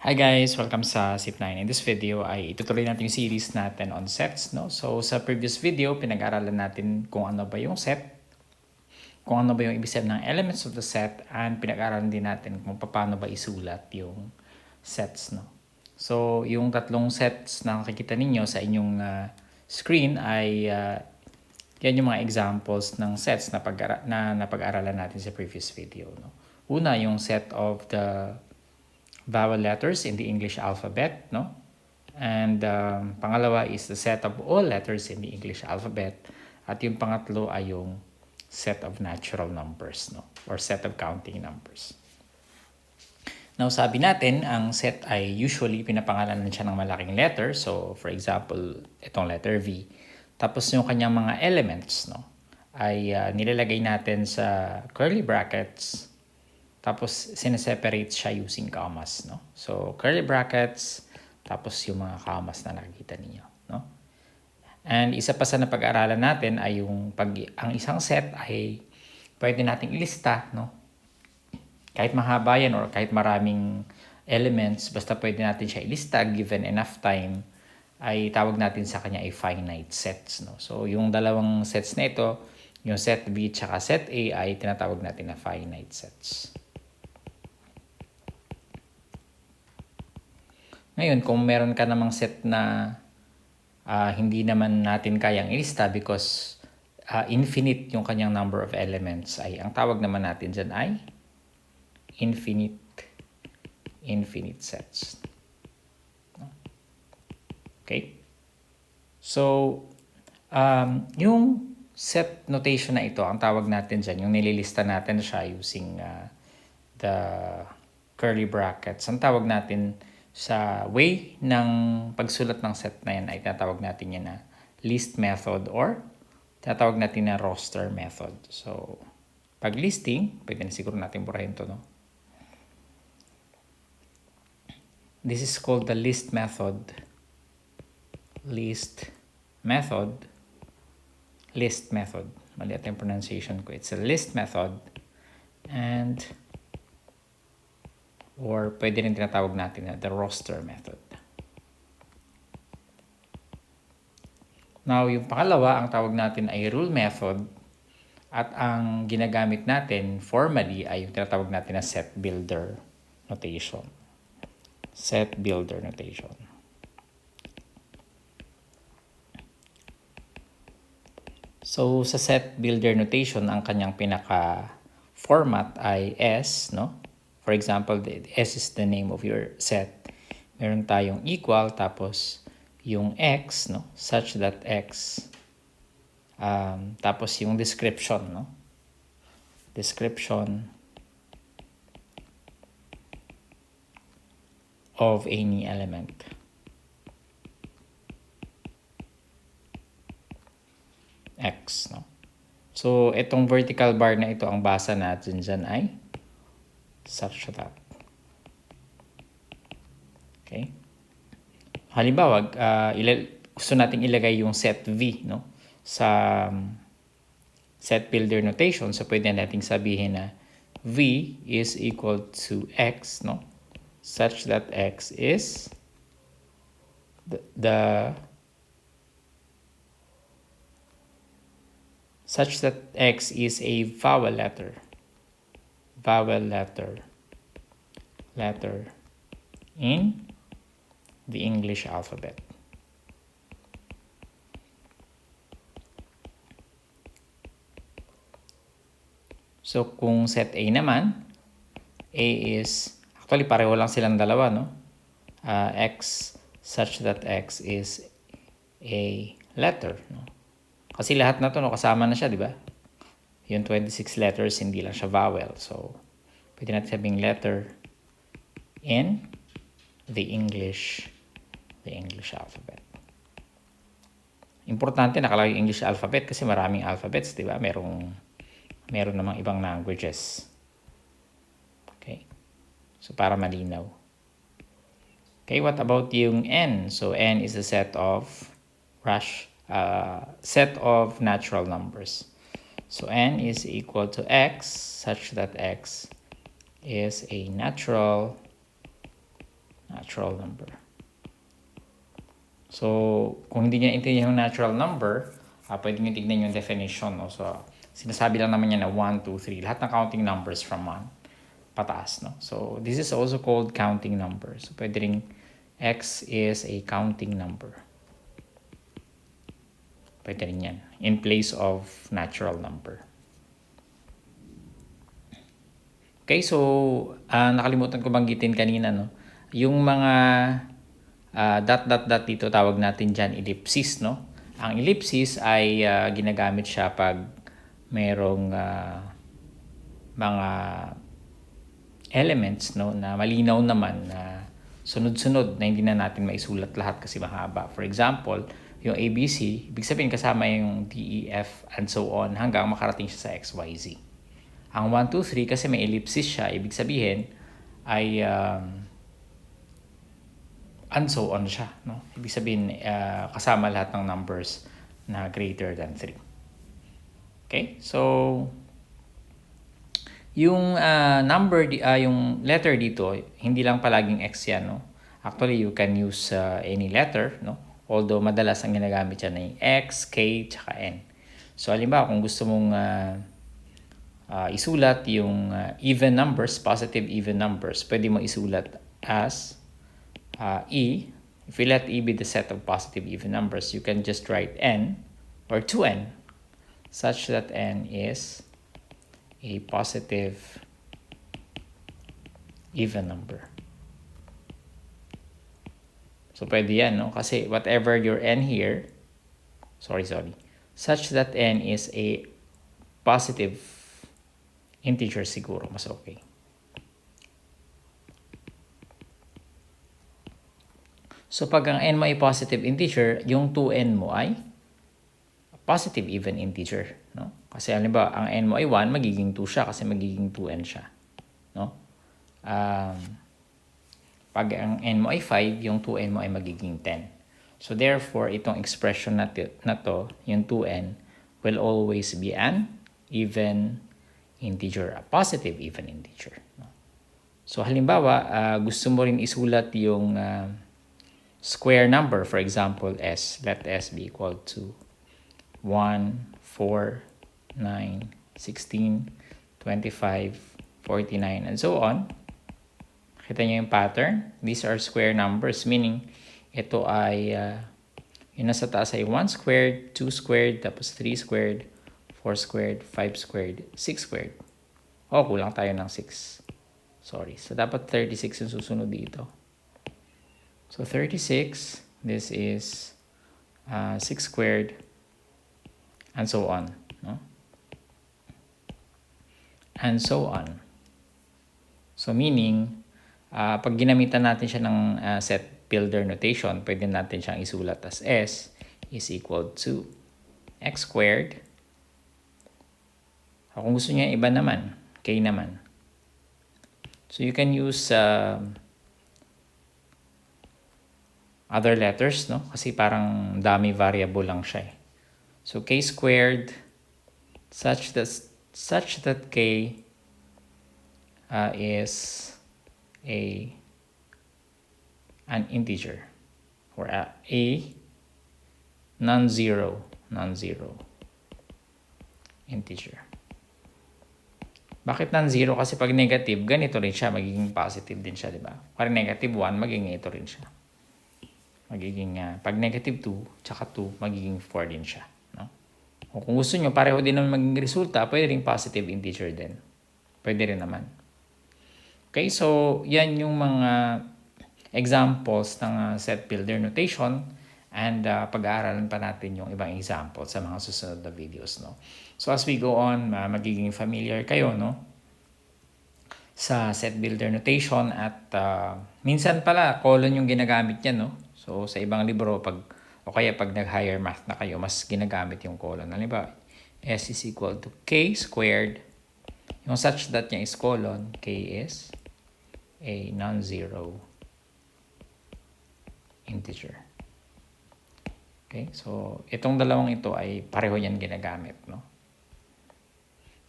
Hi guys! Welcome sa Zip9. In this video ay itutuloy natin yung series natin on sets. No? So sa previous video, pinag-aralan natin kung ano ba yung set, kung ano ba yung ibig sabihin ng elements of the set, and pinag-aralan din natin kung paano ba isulat yung sets. No? So yung tatlong sets na nakikita ninyo sa inyong screen ay yan yung mga examples ng sets na napag-aralan natin sa previous video. No? Una, yung set of the vowel letters in the English alphabet, no? And pangalawa is the set of all letters in the English alphabet. At yung pangatlo ay yung set of natural numbers, no? Or set of counting numbers. Now, sabi natin, ang set ay usually pinapangalanan siya ng malaking letter. So, for example, itong letter V. Tapos yung kanyang mga elements, no? Ay nilalagay natin sa curly brackets. Tapos, sineseparate siya using commas, no? So, curly brackets, tapos yung mga commas na nakikita niyo, no? And isa pa sa napag-aralan natin ay yung ang isang set ay pwede nating ilista, no? Kahit mahaba yan or kahit maraming elements, basta pwede natin siya ilista given enough time, ay tawag natin sa kanya ay finite sets, no? So, yung dalawang sets na ito, yung set B tsaka set A ay tinatawag natin na finite sets. Ngayon, kung meron ka namang set na hindi naman natin kayang ilista because infinite yung kanyang number of elements, ay ang tawag naman natin dyan ay infinite sets. Okay? So, yung set notation na ito, ang tawag natin dyan, yung nililista natin siya using the curly brackets, ang tawag natin sa way ng pagsulat ng set na yan ay tinatawag natin yan na list method or tinatawag natin na roster method. So, pag listing, pwede na siguro natin burahin to, no? This is called the list method. List method. Mali ata yung pronunciation ko. It's a list method. And or pwede rin tinatawag natin na the roster method. Now, yung pangalawa, ang tawag natin ay rule method. At ang ginagamit natin formally ay yung tinatawag natin na set builder notation. Set builder notation. So, sa set builder notation, ang kanyang pinaka-format ay S, no? For example, S is the name of your set. Meron tayong equal, tapos yung X, no? Such that X. Tapos yung description, no? Description of any element. X, no? So, itong vertical bar na ito, ang basa natin dyan ay such that. Okay? Halimbawa, gusto nating ilagay yung set V, no? Sa set builder notation. So, pwede nating sabihin na V is equal to X, no? Such that X is such that X is a vowel letter in the English alphabet. So, kung set A naman, A is, actually pareho lang silang dalawa, no? X such that X is a letter, no? Kasi lahat na to, no, kasama na siya, di ba? Yung 26 letters, hindi lang siya vowel. So, pwede natin sabing letter in the English alphabet. Importante nakalagay yung English alphabet kasi maraming alphabets, di ba? Meron namang ibang languages. Okay? So, para malinaw. Okay, what about yung N? So, N is a set of natural numbers. So, N is equal to X such that X is a natural natural number. So, kung hindi niya intindihan yung natural number, pwede nyo tignan yung definition. No? So, sinasabi lang naman niya na 1, 2, 3. Lahat ng counting numbers from 1 pataas. No? So, this is also called counting number. So, pwede rin x is a counting number. Pwede rin yan. In place of natural number. Okay, so nakalimutan ko banggitin kanina, no? Yung mga dot dito, tawag natin dyan ellipsis, no? Ang ellipsis ay ginagamit siya pag merong mga elements, no, na malinaw naman na sunod-sunod na hindi na natin maisulat lahat kasi mahaba. For example, yung ABC, ibig sabihin kasama yung D, E, F, and so on hanggang makarating siya sa X, Y, Z. Ang 1, 2, 3 kasi may ellipsis siya, ibig sabihin ay and so on siya. No? Ibig sabihin kasama lahat ng numbers na greater than 3. Okay? So, yung yung letter dito, hindi lang palaging X yan. No? Actually, you can use any letter. No? Although, madalas ang ginagamit yan ay X, K, tsaka N. So, halimbawa, kung gusto mong isulat yung even numbers, positive even numbers, pwede mo isulat as E. If we let E be the set of positive even numbers, you can just write N or 2N such that N is a positive even number. So, pwede yan, no? Kasi whatever your N here, such that N is a positive integer siguro, mas okay. So, pag ang n mo ay positive integer, yung 2n mo ay positive even integer. No? Kasi halimbawa, ang n mo ay 1, magiging 2 siya kasi magiging 2n siya. No? Pag ang n mo ay 5, yung 2n mo ay magiging 10. So, therefore, itong expression na to, yung 2n, will always be an even integer, a positive even integer. So, halimbawa, gusto mo rin isulat yung square number, for example, S. Let S be equal to 1, 4, 9, 16, 25, 49, and so on. Kita niyo yung pattern? These are square numbers, meaning ito ay, yung nasa taas ay 1 squared, 2 squared, tapos 3 squared, 4 squared, 5 squared, 6 squared. Kulang tayo ng 6. Sorry. So, dapat 36 yung susunod dito. So, 36, this is 6 squared, and so on. No? And so on. So, meaning, pag ginamitan natin siya ng set builder notation, pwede natin siyang isulat as S is equal to X squared. Kung gusto niya iba naman, K naman. So, you can use other letters, no? Kasi parang dami variable lang siya eh. So, K squared such that K is an integer or a non-zero integer. Bakit non-zero? Kasi pag negative, ganito rin siya, magiging positive din siya, di ba? Pag negative 1, magiging ito rin siya. Magiging, pag negative 2, tsaka 2, magiging 4 din siya. No? O kung gusto nyo, pareho din naman magiging resulta, pwede rin positive integer din. Pwede rin naman. Okay, so yan yung mga examples ng set builder notation, and pag-aaralan pa natin yung ibang examples sa mga susunod na videos. No? So as we go on, magiging familiar kayo, no, sa set builder notation, at minsan pala colon yung ginagamit niya, no. So sa ibang libro o kaya pag nag-higher math na kayo, mas ginagamit yung colon. Halimbawa, S is equal to K squared. Yung such that niya is colon, K is a non-zero integer. Okay, so itong dalawang ito ay pareho yan ginagamit, no?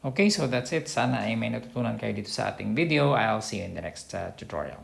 Okay, so that's it. Sana ay may natutunan kayo dito sa ating video. I'll see you in the next tutorial.